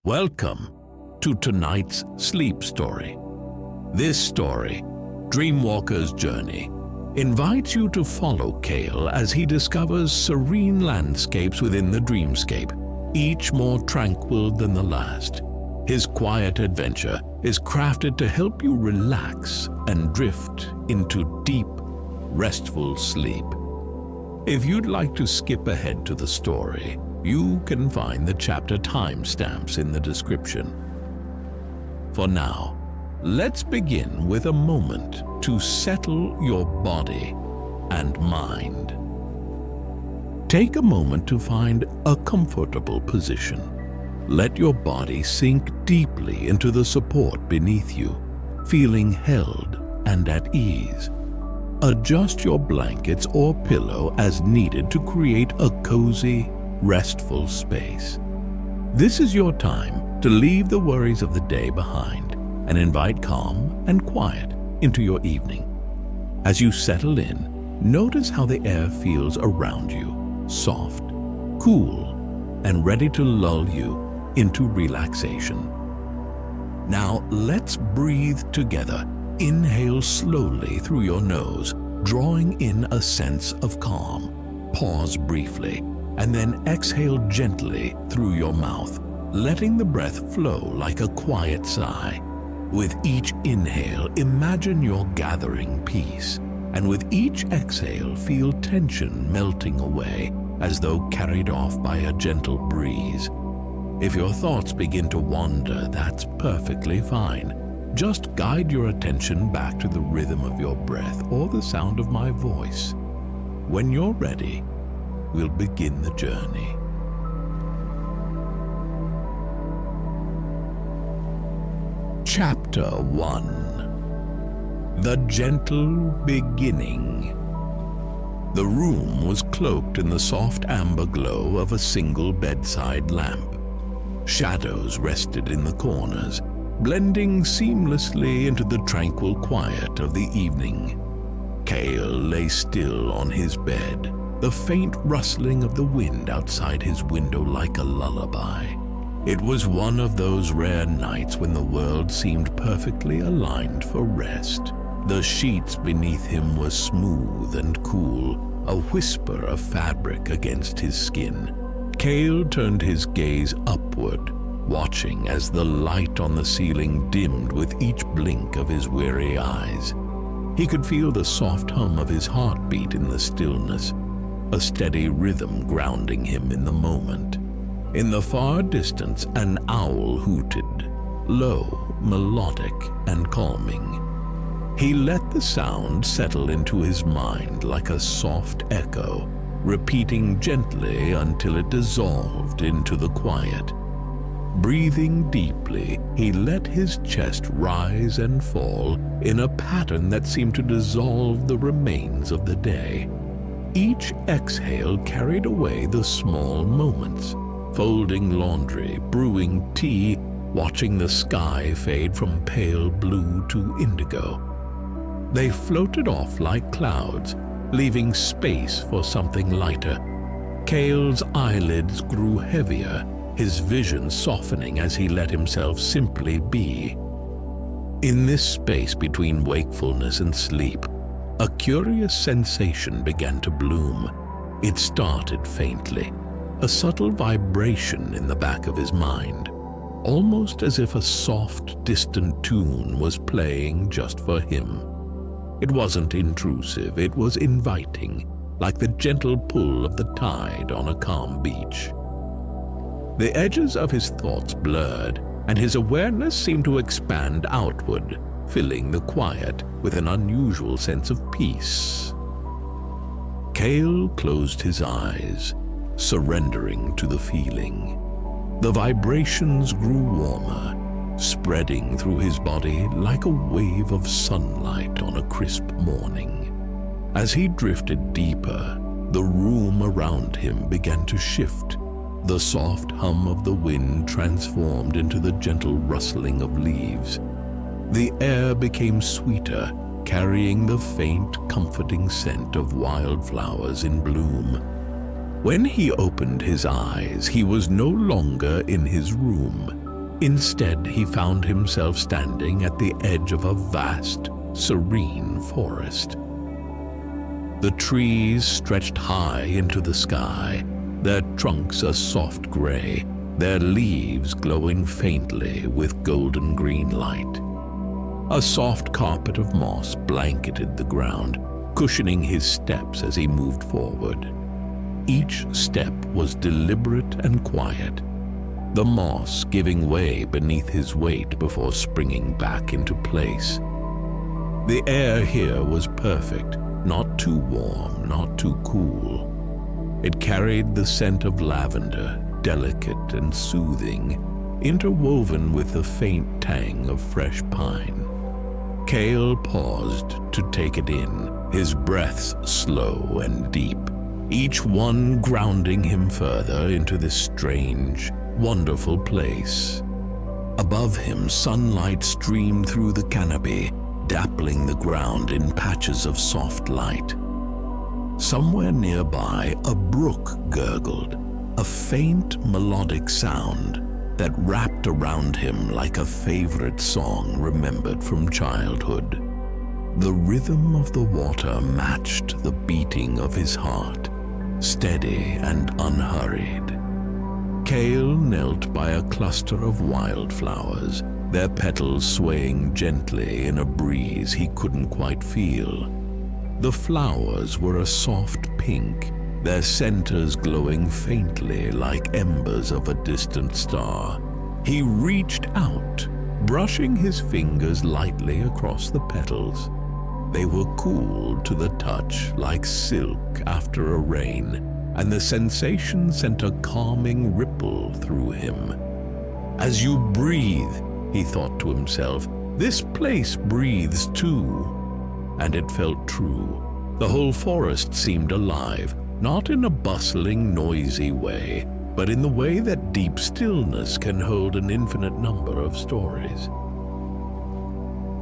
Welcome to tonight's sleep story. This story, Dreamwalker's Journey, invites you to follow Kael as he discovers serene landscapes within the dreamscape, each more tranquil than the last. His quiet adventure is crafted to help you relax and drift into deep, restful sleep. If you'd like to skip ahead to the story, you can find the chapter timestamps in the description. For now, let's begin with a moment to settle your body and mind. Take a moment to find a comfortable position. Let your body sink deeply into the support beneath you, feeling held and at ease. Adjust your blankets or pillow as needed to create a cozy, restful space. This is your time to leave the worries of the day behind and invite calm and quiet into your evening. As you settle in, notice how the air feels around you, soft, cool, and ready to lull you into relaxation. Now let's breathe together. Inhale slowly through your nose, drawing in a sense of calm. Pause briefly, and then exhale gently through your mouth, letting the breath flow like a quiet sigh. With each inhale, imagine you're gathering peace, and with each exhale, feel tension melting away as though carried off by a gentle breeze. If your thoughts begin to wander, that's perfectly fine. Just guide your attention back to the rhythm of your breath or the sound of my voice. When you're ready, we'll begin the journey. Chapter 1. The Gentle Beginning. The room was cloaked in the soft amber glow of a single bedside lamp. Shadows rested in the corners, blending seamlessly into the tranquil quiet of the evening. Kael lay still on his bed, the faint rustling of the wind outside his window like a lullaby. It was one of those rare nights when the world seemed perfectly aligned for rest. The sheets beneath him were smooth and cool, a whisper of fabric against his skin. Kael turned his gaze upward, watching as the light on the ceiling dimmed with each blink of his weary eyes. He could feel the soft hum of his heartbeat in the stillness, a steady rhythm grounding him in the moment. In the far distance, an owl hooted, low, melodic, and calming. He let the sound settle into his mind like a soft echo, repeating gently until it dissolved into the quiet. Breathing deeply, he let his chest rise and fall in a pattern that seemed to dissolve the remains of the day. Each exhale carried away the small moments, folding laundry, brewing tea, watching the sky fade from pale blue to indigo. They floated off like clouds, leaving space for something lighter. Kael's eyelids grew heavier, his vision softening as he let himself simply be. In this space between wakefulness and sleep, a curious sensation began to bloom. It started faintly, a subtle vibration in the back of his mind, almost as if a soft, distant tune was playing just for him. It wasn't intrusive, it was inviting, like the gentle pull of the tide on a calm beach. The edges of his thoughts blurred, and his awareness seemed to expand outward, filling the quiet with an unusual sense of peace. Kael closed his eyes, surrendering to the feeling. The vibrations grew warmer, spreading through his body like a wave of sunlight on a crisp morning. As he drifted deeper, the room around him began to shift. The soft hum of the wind transformed into the gentle rustling of leaves. The air became sweeter, carrying the faint, comforting scent of wildflowers in bloom. When he opened his eyes, he was no longer in his room. Instead, he found himself standing at the edge of a vast, serene forest. The trees stretched high into the sky, their trunks a soft gray, their leaves glowing faintly with golden green light. A soft carpet of moss blanketed the ground, cushioning his steps as he moved forward. Each step was deliberate and quiet, the moss giving way beneath his weight before springing back into place. The air here was perfect, not too warm, not too cool. It carried the scent of lavender, delicate and soothing, interwoven with the faint tang of fresh pine. Kael paused to take it in, his breaths slow and deep, each one grounding him further into this strange, wonderful place. Above him, sunlight streamed through the canopy, dappling the ground in patches of soft light. Somewhere nearby, a brook gurgled, a faint melodic sound that wrapped around him like a favorite song remembered from childhood. The rhythm of the water matched the beating of his heart, steady and unhurried. Kael knelt by a cluster of wildflowers, their petals swaying gently in a breeze he couldn't quite feel. The flowers were a soft pink, their centers glowing faintly like embers of a distant star. He reached out, brushing his fingers lightly across the petals. They were cool to the touch, like silk after a rain, and the sensation sent a calming ripple through him. As you breathe, he thought to himself, this place breathes too. And it felt true. The whole forest seemed alive, not in a bustling, noisy way, but in the way that deep stillness can hold an infinite number of stories.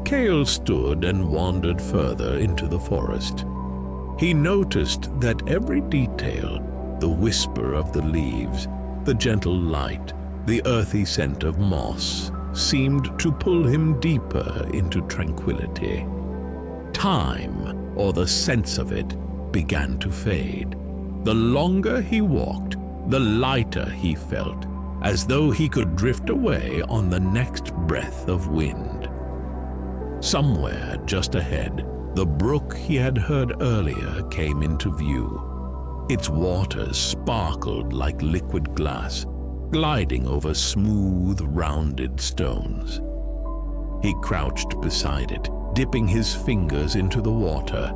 Kael stood and wandered further into the forest. He noticed that every detail, the whisper of the leaves, the gentle light, the earthy scent of moss, seemed to pull him deeper into tranquility. Time, or the sense of it, began to fade. The longer he walked, the lighter he felt, as though he could drift away on the next breath of wind. Somewhere just ahead, the brook he had heard earlier came into view. Its waters sparkled like liquid glass, gliding over smooth, rounded stones. He crouched beside it, dipping his fingers into the water.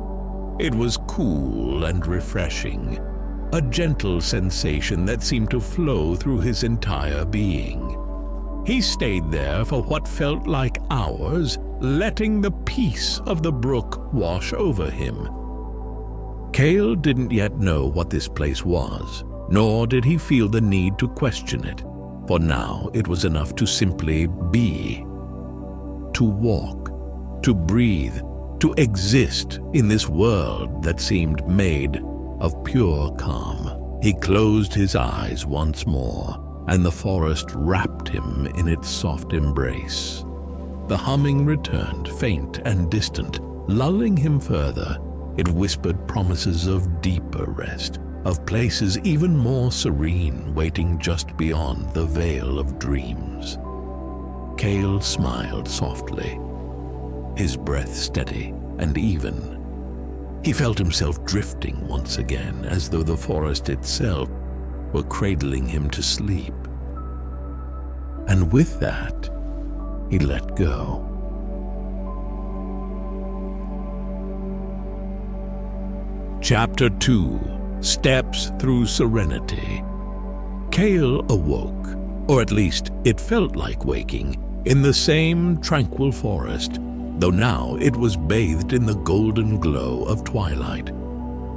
It was cool and refreshing, a gentle sensation that seemed to flow through his entire being. He stayed there for what felt like hours, letting the peace of the brook wash over him. Kael didn't yet know what this place was, nor did he feel the need to question it, for now it was enough to simply be. To walk, to breathe, to exist in this world that seemed made of pure calm. He closed his eyes once more, and the forest wrapped him in its soft embrace. The humming returned, faint and distant, lulling him further. It whispered promises of deeper rest, of places even more serene waiting just beyond the veil of dreams. Kael smiled softly, his breath steady and even. He felt himself drifting once again, as though the forest itself were cradling him to sleep. And with that, he let go. Chapter 2: Steps Through Serenity. Kael awoke, or at least it felt like waking, in the same tranquil forest, though now it was bathed in the golden glow of twilight.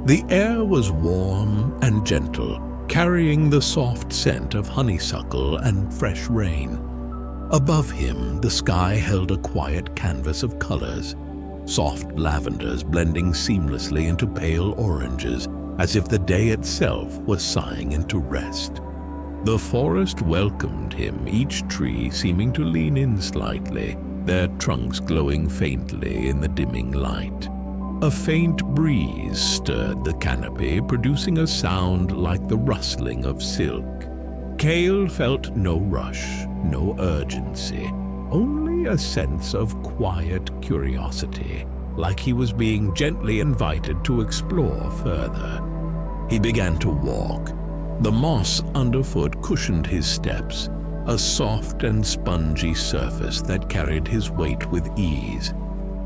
The air was warm and gentle, carrying the soft scent of honeysuckle and fresh rain. Above him, the sky held a quiet canvas of colors, soft lavenders blending seamlessly into pale oranges, as if the day itself was sighing into rest. The forest welcomed him, each tree seeming to lean in slightly, their trunks glowing faintly in the dimming light. A faint breeze stirred the canopy, producing a sound like the rustling of silk. Kael felt no rush, no urgency, only a sense of quiet curiosity, like he was being gently invited to explore further. He began to walk. The moss underfoot cushioned his steps, a soft and spongy surface that carried his weight with ease.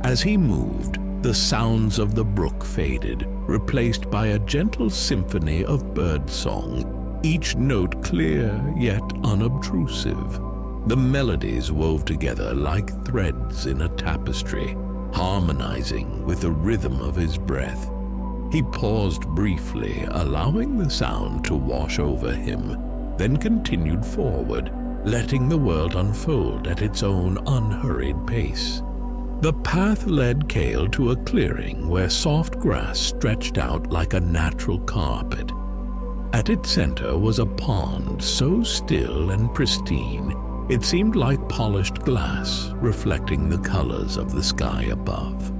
As he moved, the sounds of the brook faded, replaced by a gentle symphony of birdsong, each note clear yet unobtrusive. The melodies wove together like threads in a tapestry, harmonizing with the rhythm of his breath. He paused briefly, allowing the sound to wash over him, then continued forward, letting the world unfold at its own unhurried pace. The path led Kael to a clearing where soft grass stretched out like a natural carpet. At its center was a pond so still and pristine, it seemed like polished glass, reflecting the colors of the sky above.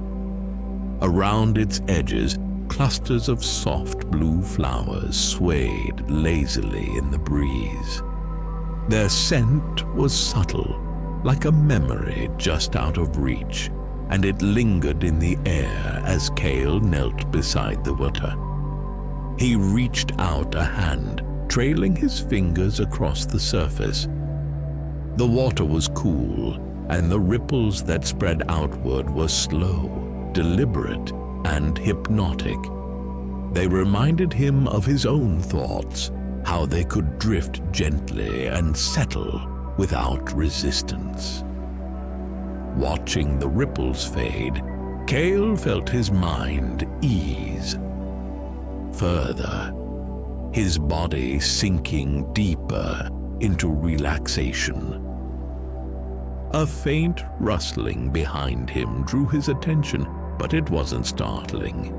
Around its edges, clusters of soft blue flowers swayed lazily in the breeze. Their scent was subtle, like a memory just out of reach, and it lingered in the air as Kael knelt beside the water. He reached out a hand, trailing his fingers across the surface. The water was cool, and the ripples that spread outward were slow, deliberate, and hypnotic. They reminded him of his own thoughts, how they could drift gently and settle without resistance. Watching the ripples fade, Kael felt his mind ease. Further, his body sinking deeper into relaxation. A faint rustling behind him drew his attention, but it wasn't startling.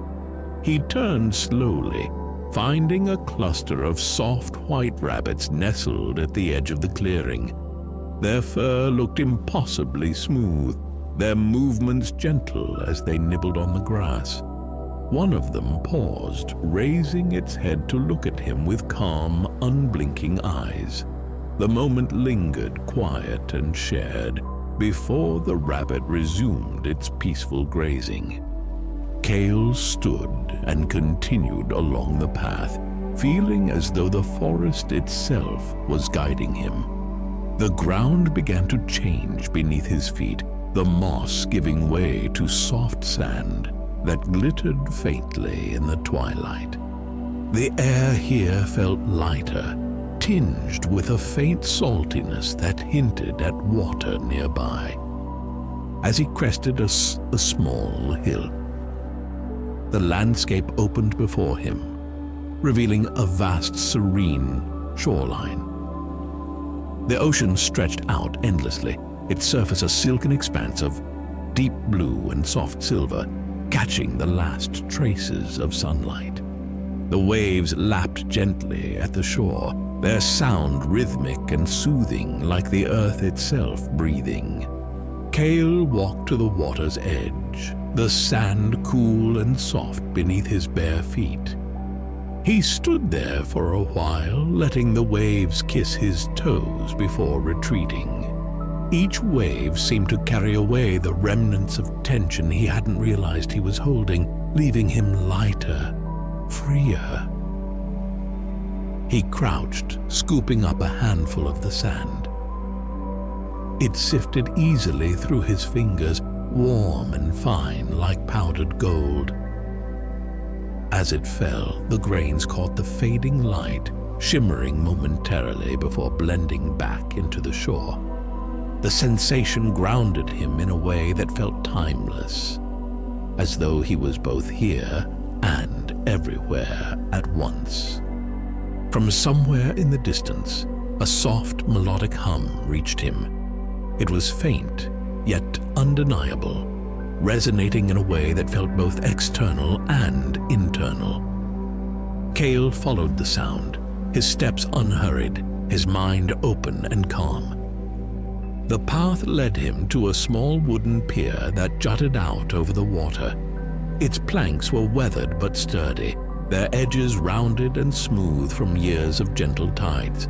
He turned slowly, finding a cluster of soft white rabbits nestled at the edge of the clearing. Their fur looked impossibly smooth, their movements gentle as they nibbled on the grass. One of them paused, raising its head to look at him with calm, unblinking eyes. The moment lingered quiet and shared before the rabbit resumed its peaceful grazing. Kael stood and continued along the path, feeling as though the forest itself was guiding him. The ground began to change beneath his feet, the moss giving way to soft sand that glittered faintly in the twilight. The air here felt lighter, tinged with a faint saltiness that hinted at water nearby. As he crested a small hill, the landscape opened before him, revealing a vast, serene shoreline. The ocean stretched out endlessly, its surface a silken expanse of deep blue and soft silver, catching the last traces of sunlight. The waves lapped gently at the shore, their sound rhythmic and soothing like the earth itself breathing. Kael walked to the water's edge, the sand cool and soft beneath his bare feet. He stood there for a while, letting the waves kiss his toes before retreating. Each wave seemed to carry away the remnants of tension he hadn't realized he was holding, leaving him lighter, freer. He crouched, scooping up a handful of the sand. It sifted easily through his fingers, warm and fine like powdered gold. As it fell, the grains caught the fading light, shimmering momentarily before blending back into the shore. The sensation grounded him in a way that felt timeless, as though he was both here and everywhere at once. From somewhere in the distance, a soft melodic hum reached him. It was faint, yet undeniable, resonating in a way that felt both external and internal. Kael followed the sound, his steps unhurried, his mind open and calm. The path led him to a small wooden pier that jutted out over the water. Its planks were weathered but sturdy, their edges rounded and smooth from years of gentle tides.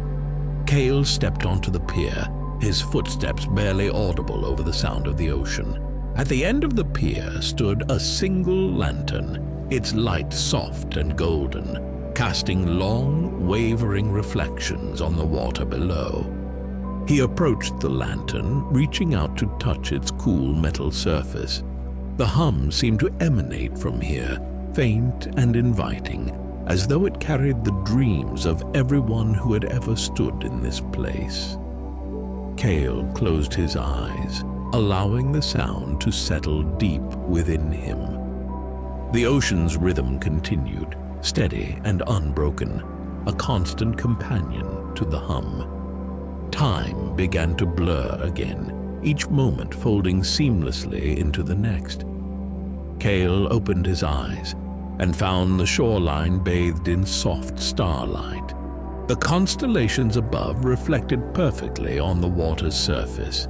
Kael stepped onto the pier, his footsteps barely audible over the sound of the ocean. At the end of the pier stood a single lantern, its light soft and golden, casting long, wavering reflections on the water below. He approached the lantern, reaching out to touch its cool metal surface. The hum seemed to emanate from here, faint and inviting, as though it carried the dreams of everyone who had ever stood in this place. Kael closed his eyes, allowing the sound to settle deep within him. The ocean's rhythm continued, steady and unbroken, a constant companion to the hum. Time began to blur again, each moment folding seamlessly into the next. Kael opened his eyes and found the shoreline bathed in soft starlight. The constellations above reflected perfectly on the water's surface.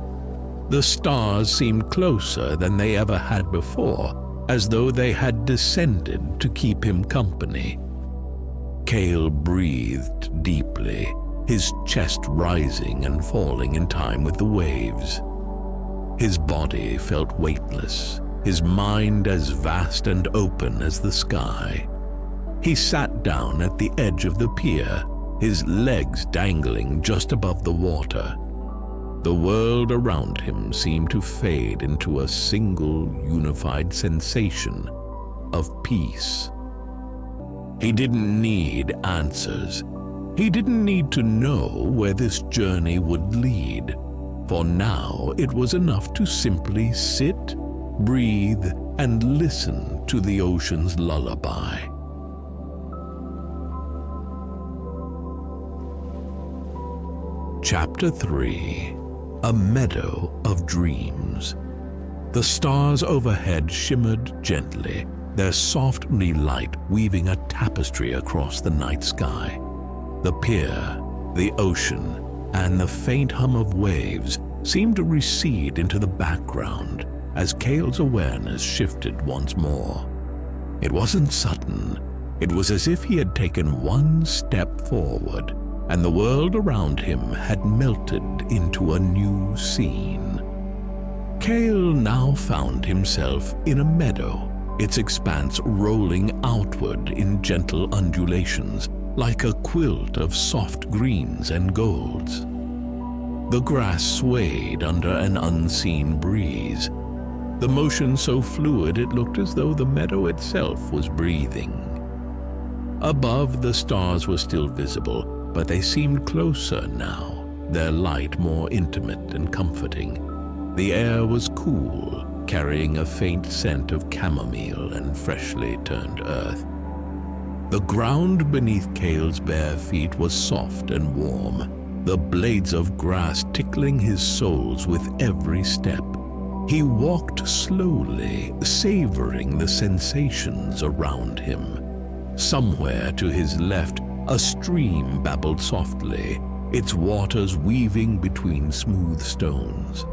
The stars seemed closer than they ever had before, as though they had descended to keep him company. Kael breathed deeply, his chest rising and falling in time with the waves. His body felt weightless, his mind as vast and open as the sky. He sat down at the edge of the pier, his legs dangling just above the water. The world around him seemed to fade into a single unified sensation of peace. He didn't need answers. He didn't need to know where this journey would lead, for now it was enough to simply sit, breathe, and listen to the ocean's lullaby. Chapter 3: A Meadow of Dreams. The stars overhead shimmered gently, their soft light weaving a tapestry across the night sky. The pier, the ocean, and the faint hum of waves seemed to recede into the background as Kael's awareness shifted once more. It wasn't sudden. It was as if he had taken one step forward, and the world around him had melted into a new scene. Kael now found himself in a meadow, its expanse rolling outward in gentle undulations, like a quilt of soft greens and golds. The grass swayed under an unseen breeze, the motion so fluid it looked as though the meadow itself was breathing. Above, the stars were still visible, but they seemed closer now, their light more intimate and comforting. The air was cool, carrying a faint scent of chamomile and freshly turned earth. The ground beneath Kael's bare feet was soft and warm, the blades of grass tickling his soles with every step. He walked slowly, savoring the sensations around him. Somewhere to his left, a stream babbled softly, its waters weaving between smooth stones.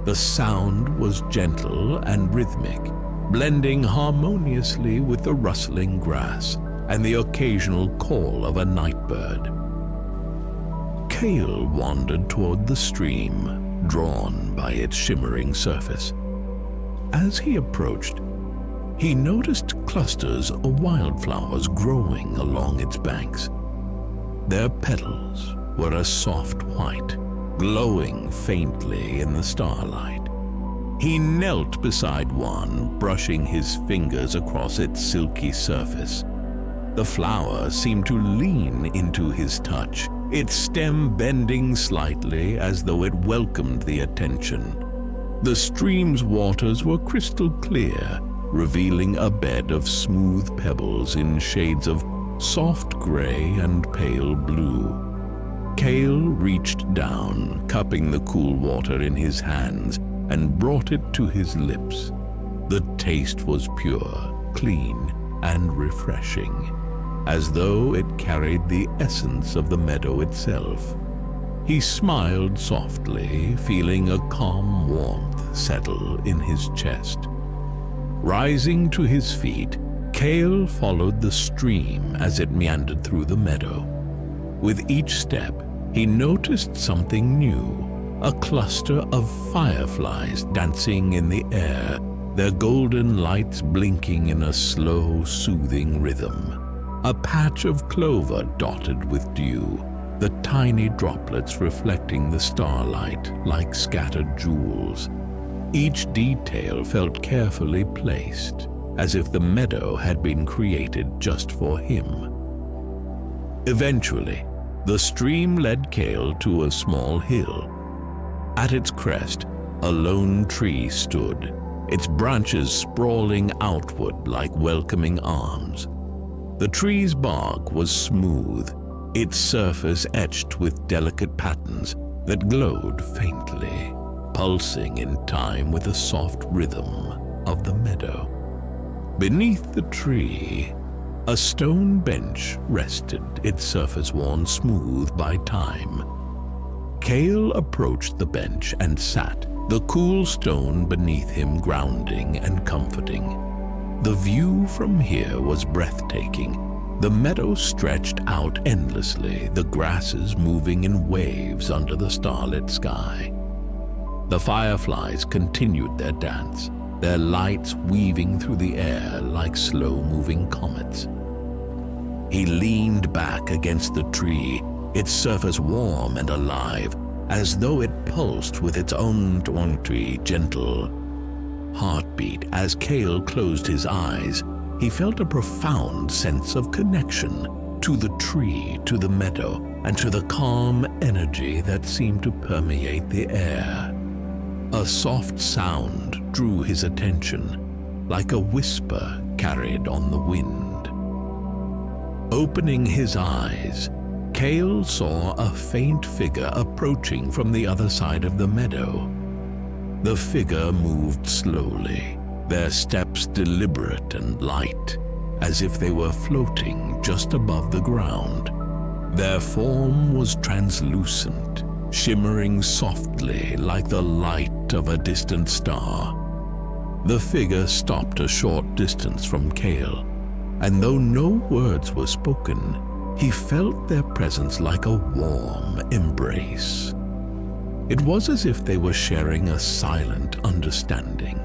The sound was gentle and rhythmic, blending harmoniously with the rustling grass and the occasional call of a night bird. Kael wandered toward the stream, drawn by its shimmering surface. As he approached, he noticed clusters of wildflowers growing along its banks. Their petals were a soft white, glowing faintly in the starlight. He knelt beside one, brushing his fingers across its silky surface. The flower seemed to lean into his touch, its stem bending slightly as though it welcomed the attention. The stream's waters were crystal clear, revealing a bed of smooth pebbles in shades of soft gray and pale blue. Kael reached down, cupping the cool water in his hands, and brought it to his lips. The taste was pure, clean, and refreshing, as though it carried the essence of the meadow itself. He smiled softly, feeling a calm warmth settle in his chest. Rising to his feet, Kael followed the stream as it meandered through the meadow. With each step, he noticed something new, a cluster of fireflies dancing in the air, their golden lights blinking in a slow, soothing rhythm. A patch of clover dotted with dew, the tiny droplets reflecting the starlight like scattered jewels. Each detail felt carefully placed, as if the meadow had been created just for him. Eventually, the stream led Kael to a small hill. At its crest, a lone tree stood, its branches sprawling outward like welcoming arms. The tree's bark was smooth, its surface etched with delicate patterns that glowed faintly, pulsing in time with the soft rhythm of the meadow. Beneath the tree, a stone bench rested, its surface worn smooth by time. Kael approached the bench and sat, the cool stone beneath him grounding and comforting. The view from here was breathtaking. The meadow stretched out endlessly, the grasses moving in waves under the starlit sky. The fireflies continued their dance, their lights weaving through the air like slow-moving comets. He leaned back against the tree, its surface warm and alive, as though it pulsed with its own gentle heartbeat. As Kael closed his eyes, he felt a profound sense of connection to the tree, to the meadow, and to the calm energy that seemed to permeate the air. A soft sound drew his attention, like a whisper carried on the wind. Opening his eyes, Kael saw a faint figure approaching from the other side of the meadow. The figure moved slowly, their steps deliberate and light, as if they were floating just above the ground. Their form was translucent, shimmering softly like the light of a distant star. The figure stopped a short distance from Kael, and though no words were spoken, he felt their presence like a warm embrace. It was as if they were sharing a silent understanding,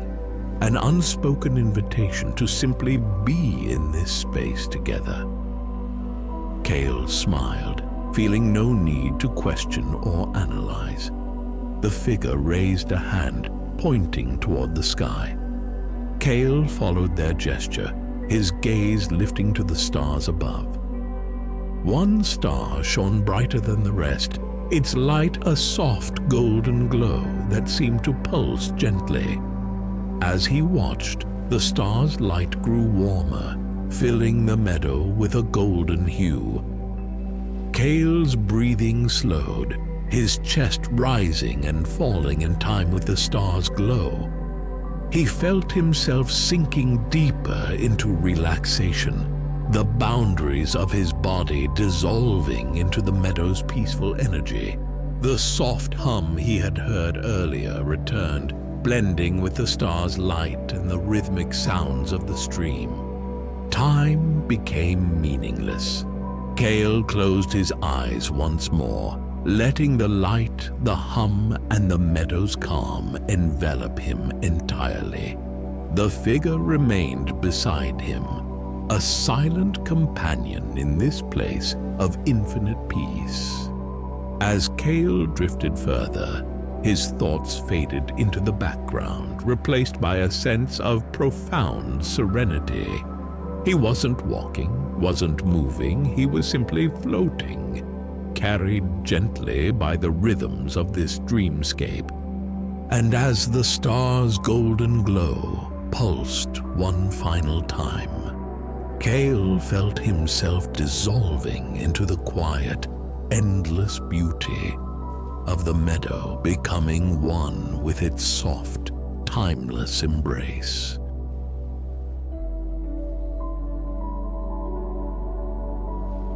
an unspoken invitation to simply be in this space together. Kael smiled, feeling no need to question or analyze. The figure raised a hand, pointing toward the sky. Kael followed their gesture, his gaze lifting to the stars above. One star shone brighter than the rest, its light a soft golden glow that seemed to pulse gently. As he watched, the star's light grew warmer, filling the meadow with a golden hue. Kael's breathing slowed, his chest rising and falling in time with the star's glow. He felt himself sinking deeper into relaxation, the boundaries of his body dissolving into the meadow's peaceful energy. The soft hum he had heard earlier returned, blending with the star's light and the rhythmic sounds of the stream. Time became meaningless. Kael closed his eyes once more, letting the light, the hum, and the meadow's calm envelop him entirely. The figure remained beside him, a silent companion in this place of infinite peace. As Kael drifted further, his thoughts faded into the background, replaced by a sense of profound serenity. He wasn't walking, wasn't moving, he was simply floating, carried gently by the rhythms of this dreamscape. And as the star's golden glow pulsed one final time, Kael felt himself dissolving into the quiet, endless beauty of the meadow, becoming one with its soft, timeless embrace.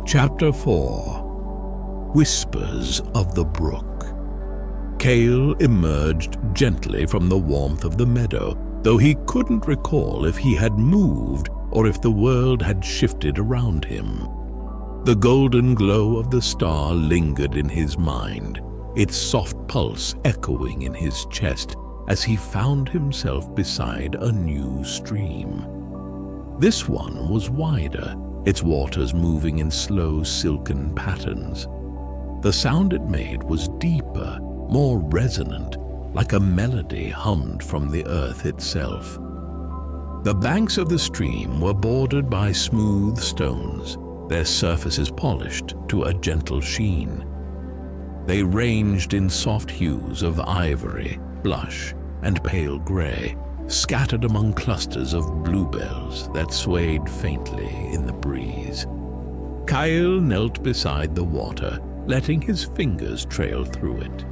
Chapter 4. whispers of the brook. Kael emerged gently from the warmth of the meadow, though he couldn't recall if he had moved or if the world had shifted around him. The golden glow of the star lingered in his mind, its soft pulse echoing in his chest as he found himself beside a new stream. This one was wider, its waters moving in slow silken patterns. The sound it made was deeper, more resonant, like a melody hummed from the earth itself. The banks of the stream were bordered by smooth stones, their surfaces polished to a gentle sheen. They ranged in soft hues of ivory, blush, and pale gray, scattered among clusters of bluebells that swayed faintly in the breeze. Kael knelt beside the water, letting his fingers trail through it.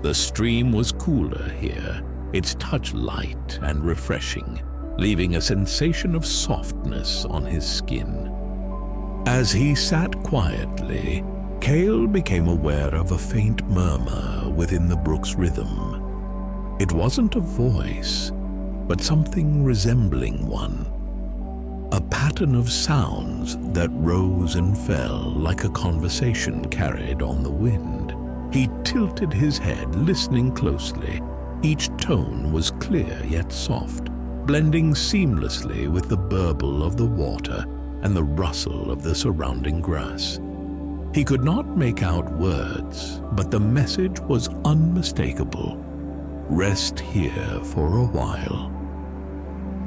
The stream was cooler here, its touch light and refreshing, leaving a sensation of softness on his skin. As he sat quietly, Kael became aware of a faint murmur within the brook's rhythm. It wasn't a voice, but something resembling one. A pattern of sounds that rose and fell like a conversation carried on the wind. He tilted his head, listening closely. Each tone was clear yet soft, blending seamlessly with the burble of the water and the rustle of the surrounding grass. He could not make out words, but the message was unmistakable. Rest here for a while.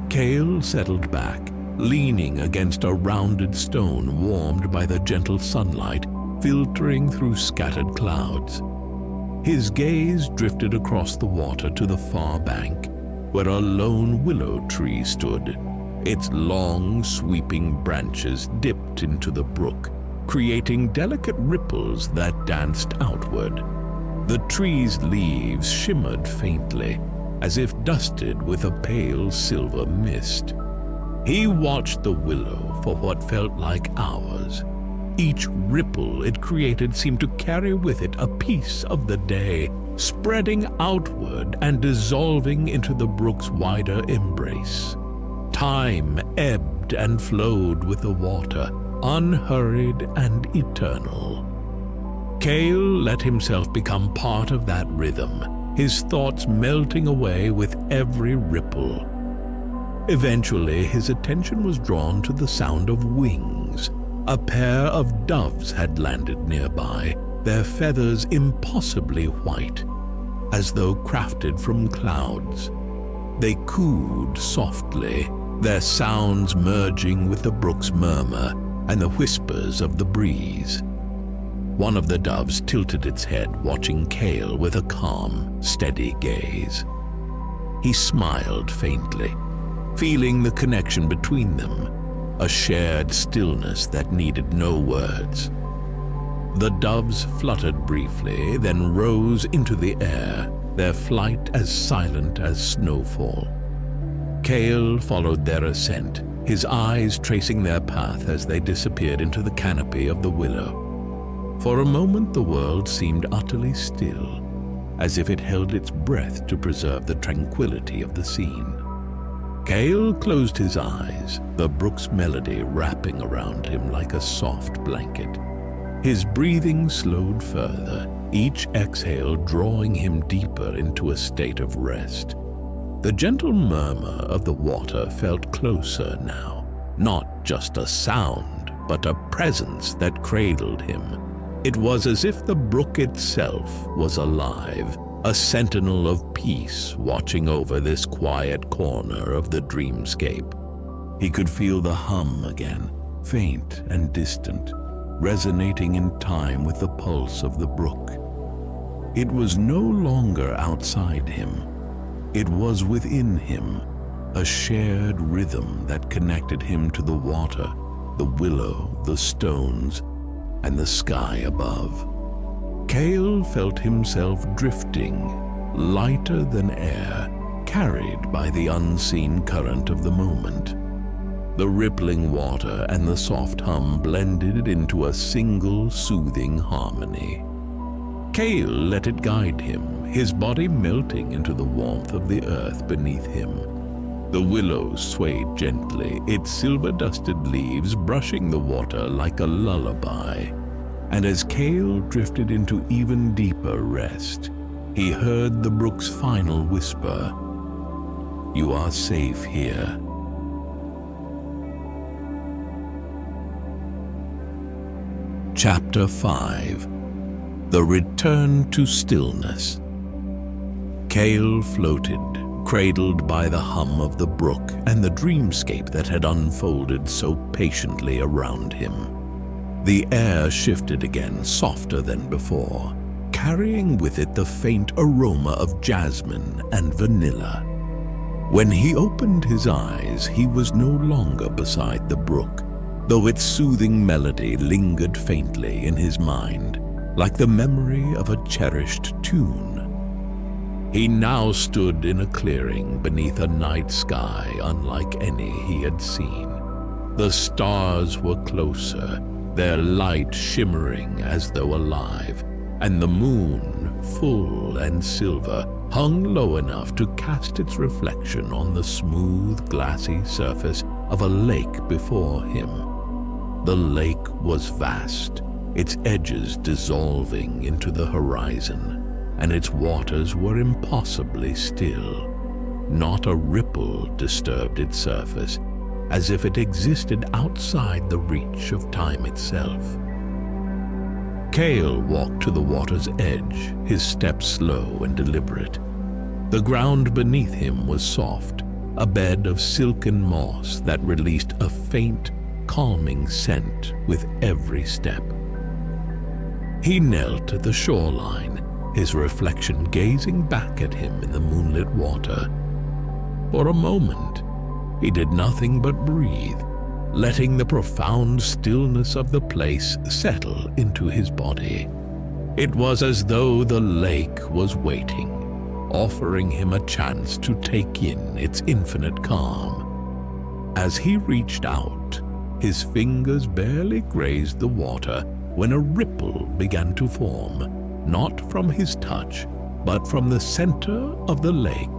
Kael settled back, leaning against a rounded stone warmed by the gentle sunlight filtering through scattered clouds. His gaze drifted across the water to the far bank, where a lone willow tree stood. Its long, sweeping branches dipped into the brook, creating delicate ripples that danced outward. The tree's leaves shimmered faintly, as if dusted with a pale silver mist. He watched the willow for what felt like hours. Each ripple it created seemed to carry with it a piece of the day, spreading outward and dissolving into the brook's wider embrace. Time ebbed and flowed with the water, unhurried and eternal. Kael let himself become part of that rhythm, his thoughts melting away with every ripple. Eventually, his attention was drawn to the sound of wings. A pair of doves had landed nearby, their feathers impossibly white, as though crafted from clouds. They cooed softly, their sounds merging with the brook's murmur and the whispers of the breeze. One of the doves tilted its head, watching Kael with a calm, steady gaze. He smiled faintly, feeling the connection between them, a shared stillness that needed no words. The doves fluttered briefly, then rose into the air, their flight as silent as snowfall. Kael followed their ascent, his eyes tracing their path as they disappeared into the canopy of the willow. For a moment the world seemed utterly still, as if it held its breath to preserve the tranquility of the scene. Kael closed his eyes, the brook's melody wrapping around him like a soft blanket. His breathing slowed further, each exhale drawing him deeper into a state of rest. The gentle murmur of the water felt closer now, not just a sound, but a presence that cradled him. It was as if the brook itself was alive, a sentinel of peace watching over this quiet corner of the dreamscape. He could feel the hum again, faint and distant, resonating in time with the pulse of the brook. It was no longer outside him. It was within him, a shared rhythm that connected him to the water, the willow, the stones, and the sky above. Kael felt himself drifting, lighter than air, carried by the unseen current of the moment. The rippling water and the soft hum blended into a single soothing harmony. Kael let it guide him, his body melting into the warmth of the earth beneath him. The willows swayed gently, its silver-dusted leaves brushing the water like a lullaby. And as Kael drifted into even deeper rest, he heard the brook's final whisper, "You are safe here." Chapter 5. The Return to Stillness. Kael floated, cradled by the hum of the brook and the dreamscape that had unfolded so patiently around him. The air shifted again, softer than before, carrying with it the faint aroma of jasmine and vanilla. When he opened his eyes, he was no longer beside the brook, though its soothing melody lingered faintly in his mind, like the memory of a cherished tune. He now stood in a clearing beneath a night sky unlike any he had seen. The stars were closer, their light shimmering as though alive, and the moon, full and silver, hung low enough to cast its reflection on the smooth, glassy surface of a lake before him. The lake was vast, its edges dissolving into the horizon, and its waters were impossibly still. Not a ripple disturbed its surface, as if it existed outside the reach of time itself. Kael walked to the water's edge, his steps slow and deliberate. The ground beneath him was soft, a bed of silken moss that released a faint, calming scent with every step. He knelt at the shoreline, his reflection gazing back at him in the moonlit water. For a moment, he did nothing but breathe, letting the profound stillness of the place settle into his body. It was as though the lake was waiting, offering him a chance to take in its infinite calm. As he reached out, his fingers barely grazed the water when a ripple began to form, not from his touch, but from the center of the lake.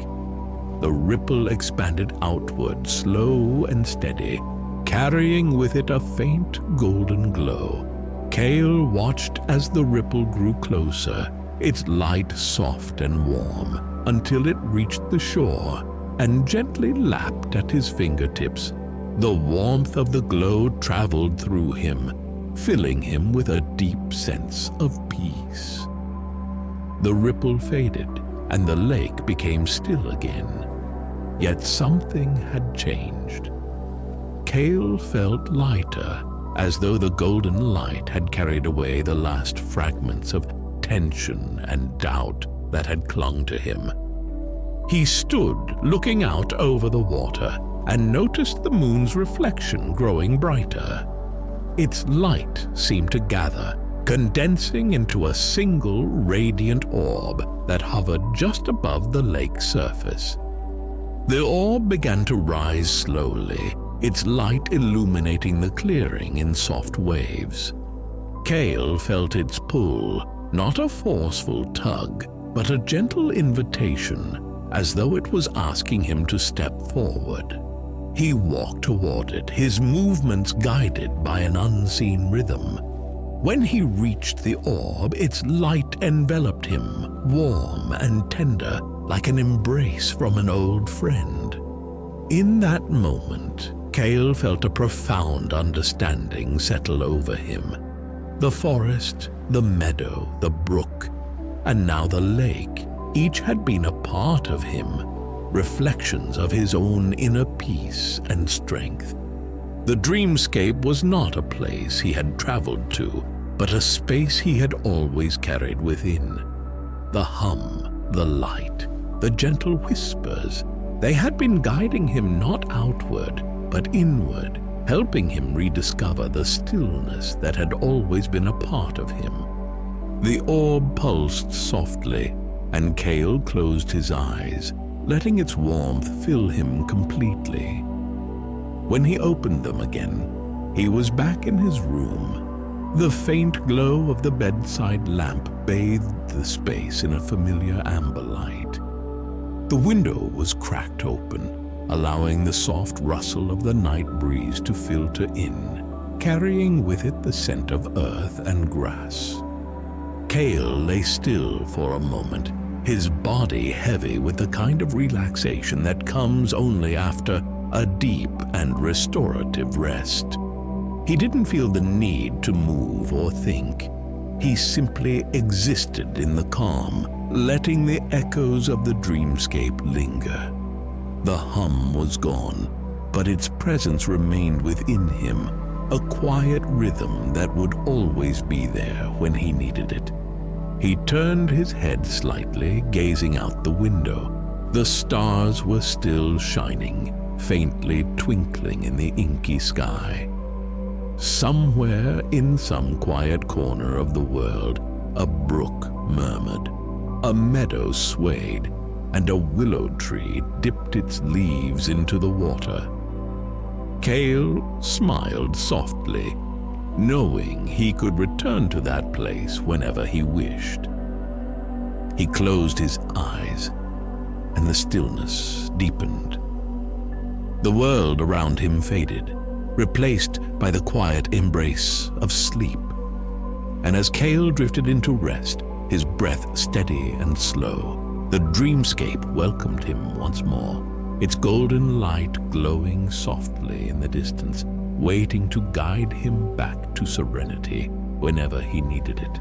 The ripple expanded outward, slow and steady, carrying with it a faint golden glow. Kael watched as the ripple grew closer, its light soft and warm, until it reached the shore and gently lapped at his fingertips. The warmth of the glow traveled through him, filling him with a deep sense of peace. The ripple faded, and the lake became still again. Yet something had changed. Kael felt lighter, as though the golden light had carried away the last fragments of tension and doubt that had clung to him. He stood looking out over the water and noticed the moon's reflection growing brighter. Its light seemed to gather, condensing into a single radiant orb that hovered just above the lake's surface. The orb began to rise slowly, its light illuminating the clearing in soft waves. Kael felt its pull, not a forceful tug, but a gentle invitation, as though it was asking him to step forward. He walked toward it, his movements guided by an unseen rhythm. When he reached the orb, its light enveloped him, warm and tender, like an embrace from an old friend. In that moment, Kael felt a profound understanding settle over him. The forest, the meadow, the brook, and now the lake, each had been a part of him, reflections of his own inner peace and strength. The dreamscape was not a place he had traveled to, but a space he had always carried within. The hum, the light, the gentle whispers, they had been guiding him not outward, but inward, helping him rediscover the stillness that had always been a part of him. The orb pulsed softly, and Kael closed his eyes, letting its warmth fill him completely. When he opened them again, he was back in his room. The faint glow of the bedside lamp bathed the space in a familiar amber light. The window was cracked open, allowing the soft rustle of the night breeze to filter in, carrying with it the scent of earth and grass. Kael lay still for a moment, his body heavy with the kind of relaxation that comes only after a deep and restorative rest. He didn't feel the need to move or think. He simply existed in the calm, letting the echoes of the dreamscape linger. The hum was gone, but its presence remained within him, a quiet rhythm that would always be there when he needed it. He turned his head slightly, gazing out the window. The stars were still shining, faintly twinkling in the inky sky. Somewhere in some quiet corner of the world, a brook murmured, a meadow swayed, and a willow tree dipped its leaves into the water. Kael smiled softly, knowing he could return to that place whenever he wished. He closed his eyes, and the stillness deepened. The world around him faded, replaced by the quiet embrace of sleep. And as Kael drifted into rest, his breath steady and slow, the dreamscape welcomed him once more, its golden light glowing softly in the distance, waiting to guide him back to serenity whenever he needed it.